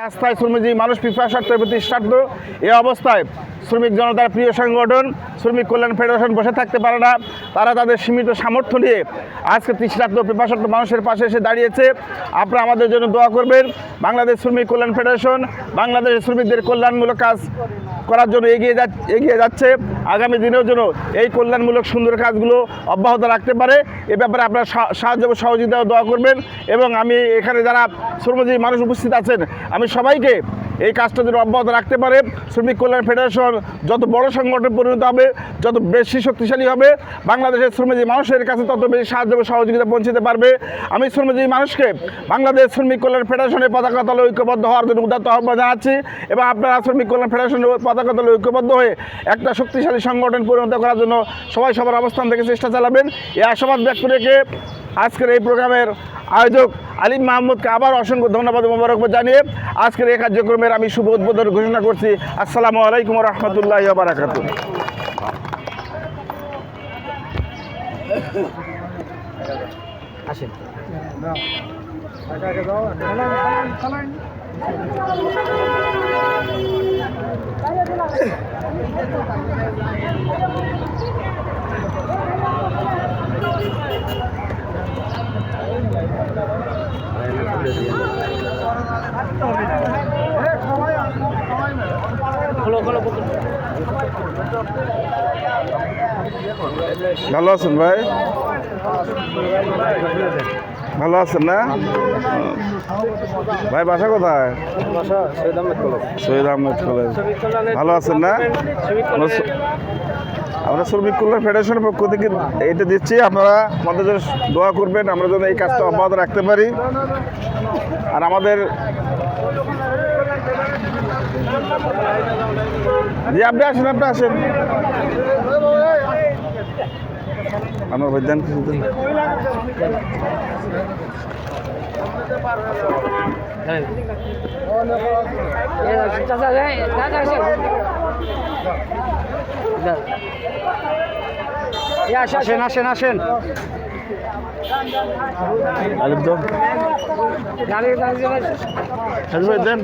রাস্তায় শ্রমিকজীবী মানুষ পিপাসার্থের প্রতি শ্রাদ্ধ। এই অবস্থায় শ্রমিক জনতার প্রিয় সংগঠন শ্রমিক কল্যাণ ফেডারেশন বসে থাকতে পারে না। তারা তাদের সীমিত সামর্থ্য নিয়ে আজকে তৃষ্ণার্ত পিপাসার্থ মানুষের পাশে এসে দাঁড়িয়েছে। আপনারা আমাদের জন্য দোয়া করবেন। বাংলাদেশ শ্রমিক কল্যাণ ফেডারেশন বাংলাদেশের শ্রমিকদের কল্যাণমূলক কাজ করার জন্য এগিয়ে যাচ্ছে। আগামী দিনের জন্য এই কল্যাণমূলক সুন্দর কাজগুলো অব্যাহত রাখতে পারে এ ব্যাপারে আপনারা সাহায্য সহযোগিতা দোয়া করবেন। এবং আমি এখানে যারা শ্রমজীবী মানুষ উপস্থিত আছেন আমি সবাইকে এই কাজটা যেন অব্যাহত রাখতে পারে। শ্রমিক কল্যাণ ফেডারেশন যত বড় সংগঠনে পরিণত হবে, যত বেশি শক্তিশালী হবে, বাংলাদেশের শ্রমজীবী মানুষের কাছে তত বেশি সাহায্য সহযোগিতা পৌঁছতে পারবে। আমি শ্রমজীবী মানুষকে বাংলাদেশ শ্রমিক কল্যাণ ফেডারেশনের পতাকা তলে ঐক্যবদ্ধ হওয়ার জন্য উদাত্ত আহ্বান জানাচ্ছি এবং আপনারা শ্রমিক কল্যাণ ফেডারেশনের পতাকা তলে ঐক্যবদ্ধ হয়ে একটা শক্তিশালী সংগঠন পরিণত করার জন্য সবাই সবার অবস্থান থেকে চেষ্টা চালাবেন। এই আশাবাদ ব্যক্ত রেখে আজকের এই প্রোগ্রামের আয়োজক আলিম মাহমুদকে আবার অসংখ্য ধন্যবাদ মোবারকবাদ জানিয়ে আজকের এই কার্যক্রমের আমি শুভ উদ্বোধন ঘোষণা করছি। আসসালামু আলাইকুম ওয়া রাহমাতুল্লাহি ওয়া বারাকাতুহু। ভালো আছেন ভাই? ভালো আছেন না ভাই? বাসা কোথায়? সৈয়দ আহমেদ কলেজ। ভালো আছেন না? আমরা শ্রমিক কল্যাণ ফেডারেশনের পক্ষ থেকে এইটা দিচ্ছি, আপনারা আমাদের জন্য দোয়া করবেন আমরা যেন এই কাজটা অব্যাহত রাখতে পারি। আর আমাদের জি আপনি আসেন আমার বৈধান কিছু আসেন একদম দেন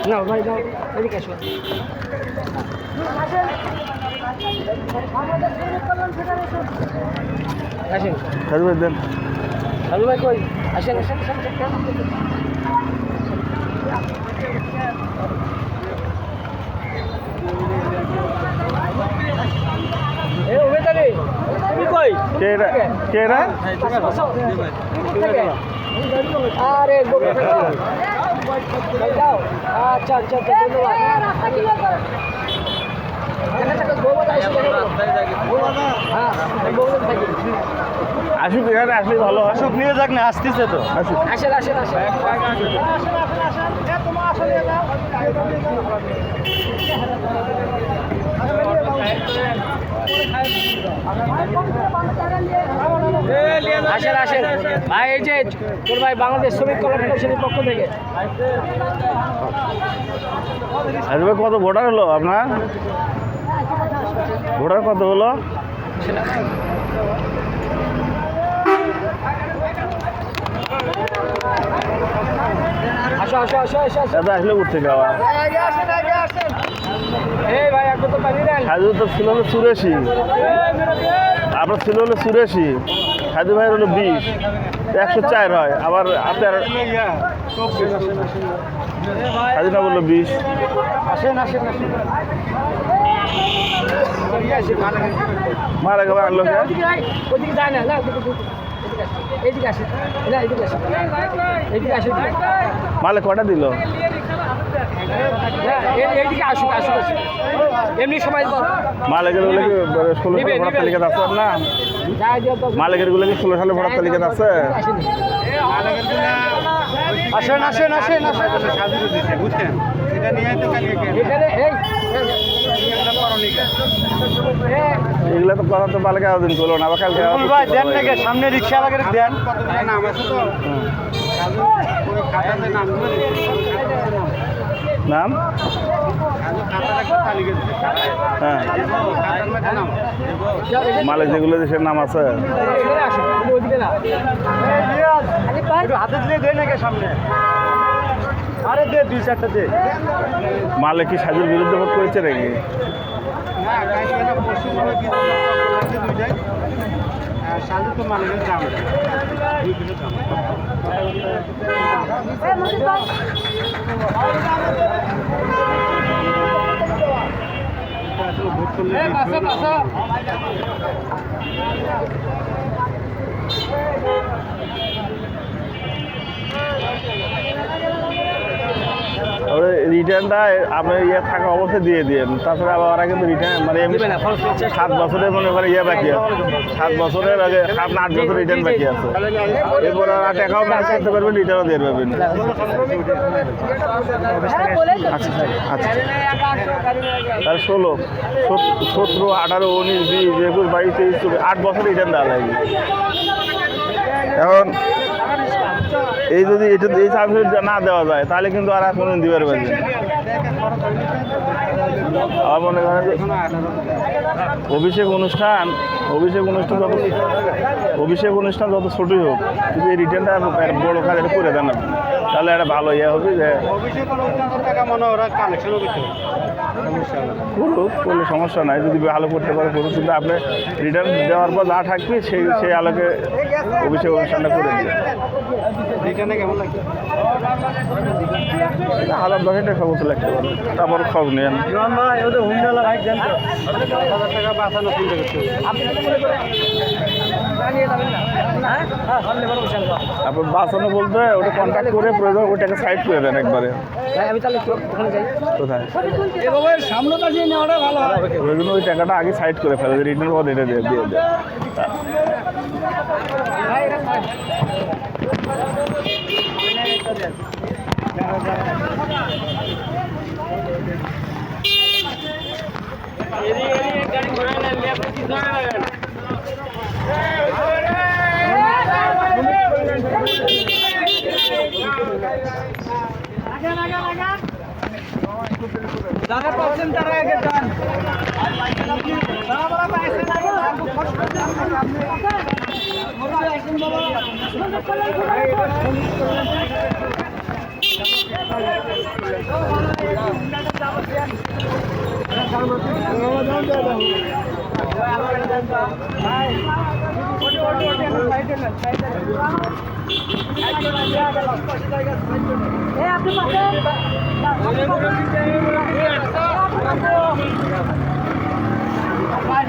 না ভাই দাও এদিকে আসো। আসেন সাজু ভাই দেন। সাজু ভাই কই? আসেন এ ওবেদারে তুমি কই? কেরা আরে গোবে যাও। আচ্ছা ধন্যবাদ। আসুক এখানে আসলে ভালো। আসুক নিয়ে যাক না, আসতেছে তো। আসেন ভাই। এই যে তোর ভাই বাংলাদেশ শ্রমিক কল্যাণ ফেডারেশনের পক্ষ থেকে কত ভোটার হলো আপনার? ভোটার কত হলো? আসলে উঠতে যাওয়া সাজু তো ছিল হলো 84, আপনার ছিল হলো 84, সাজু ভাইয়ের হলো 20, 104 হয়। আবার আপনার সাজুটা বললো 20। মারা গেল আনলো মালে কটা দিল? এমনি সময় মালিকের গুলো কি 16 সালে ভোটার তালিকাতে আছে না? মালিকের গুলো কি 16 সালে ভোটার তালিকাতে আছে? আসেন বুঝছেন এগুলো তো কথা তো বালকে দিন করলো না। কালকে দেন নাকি সামনে রিক্সা আগে দেন নাম হ্যাঁ, মালে যেগুলো দেশের নাম আছে হাতে দিলে দেয় নাকি সামনে আরে দে 2-4টা দে মালে কি সাজুর বিরুদ্ধে ভোট করেছে নাকি? সাজু তো মালিকের দাম ভোট করলে রিটার্নটা আপনার ইয়ে থাকা অবস্থায় দিয়ে দিন, তাছাড়া আবার ওরা কিন্তু রিটার্ন মানে এমনি 7 বছরের মনে করে ইয়ে বাকি আছে, 7 বছরের আগে 7-8 বছর রিটার্ন বাকি আছে, এরপর আর টাকাও ম্যাচ করতে পারবেন, রিটার্নও দিয়ে পারবেন। আচ্ছা আচ্ছা, তাহলে 16, 17, 18, 19, 20, 21, 22, 23, 8 বছর রিটার্ন দেওয়া লাগবে। এখন এই যদি এই চান্স না দেওয়া যায় তাহলে কিন্তু আর কোনোদিন দিতে পারবেন না। আমার মনে করেন যে অভিষেক অনুষ্ঠান যত ছোটই হোক, যদি এই রিটার্নটা বড় কাজ এটা করে দেন তাহলে একটা ভালো ইয়ে হবে যে করলে সমস্যা নাই, যদি ভালো করতে পারে করুক, কিন্তু আপনি রিটার্ন দেওয়ার পর যা থাকবে সেই আলোকে অভিষেক অনুষ্ঠানটা করে দিন। কেমন লাগে? 1000-10 টাকা খবর লাগতে পারে, তারপর খবর নেন। টাকা বাঁচানো চিন্তা করতে তারপর বাঁচানো বলতে ওটা কন্ট্যাক্ট করে প্রয়োজন ওটাকে সাইড করে দেন একবারে। আমি তাহলে ওখানে যাই কোথায় সামনে কাছে নেওয়াটা ভালো হয়, প্রয়োজন ওই টাকাটা আগে সাইড করে ফেলে, রিটার্ন পর এটা দিয়ে দেয়। যারা পাচ্ছেন তারা আগে যান।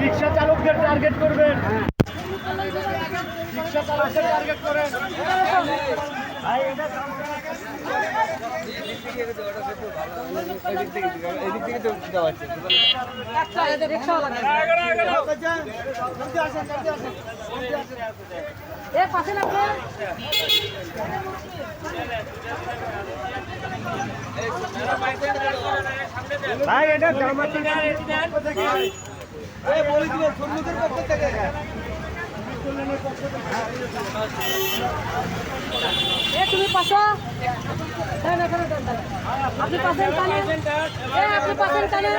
রিক্সা চালকদের টার্গেট করবেন, রিক্সা চালকদের টার্গেট করেন। ভাই এটা বলে দিবেন সন্মুখের পক্ষ থেকে। তুমি পাশা আপনি পাশের কানে আপনি পাশের কানে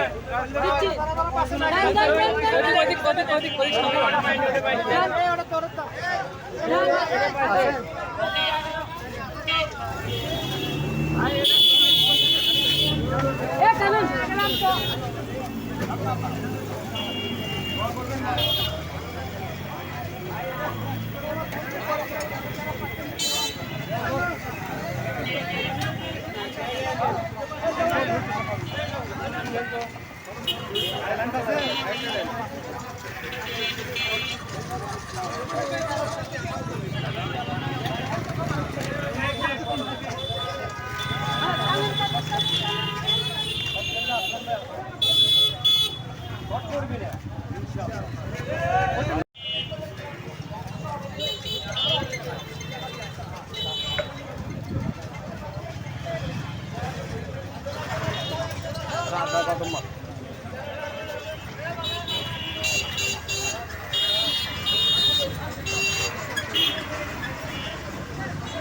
দিচ্ছি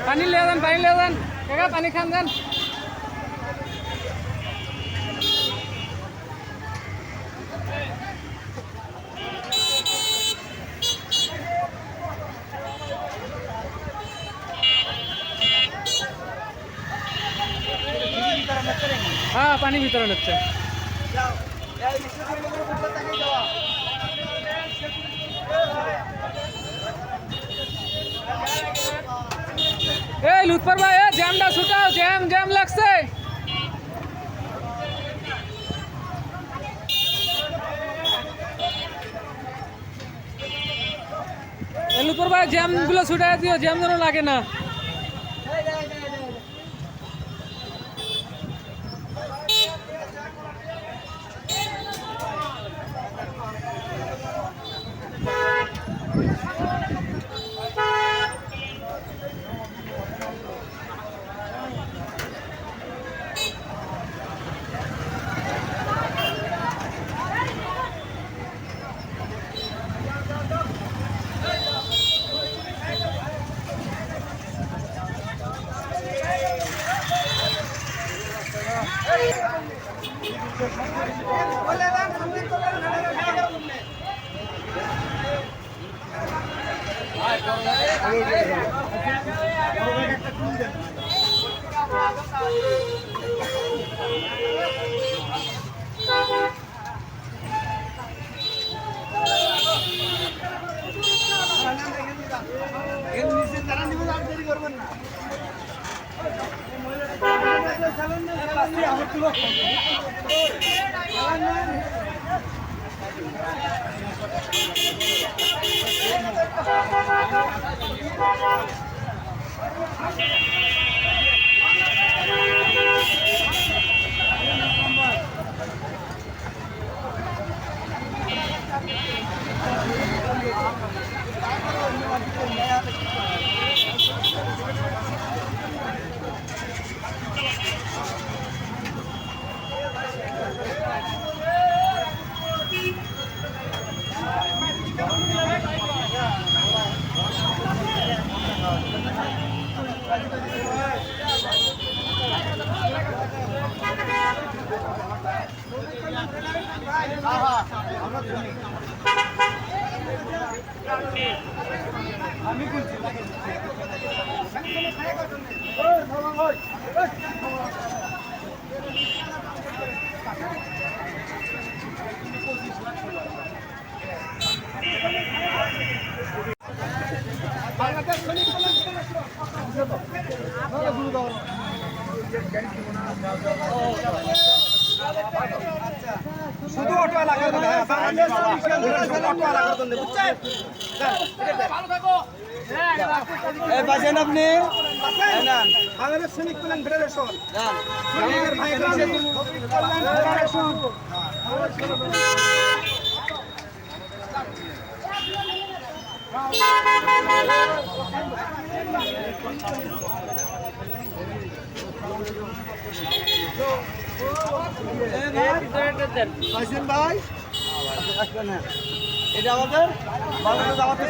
পানি ले देन काका पानी खान देन হ্যাঁ পানি বিতরণ হচ্ছে। এই লুৎফর ভাই জ্যামটা ছুটাও, জ্যাম জ্যাম লাগছে। লুৎফর ভাই জ্যামগুলো ছুটাই দিও, জ্যাম যেন লাগে না। শুধু অটো এলাকা বুঝছেন? বাজেন আপনি বাংলাদেশ শ্রমিক কল্যাণ ফেডারেশন শ্রমিকের ভাইয়েরা কল্যাণ ফেডারেশন বাজেন ভাই আসবেন না, এটা আমাদের বাংলাদেশ আমাদের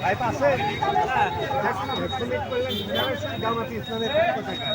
ভাই পাশে শ্রমিক কল্যাণ ফেডারেশন জামাতি ইসলামের পক্ষ থেকে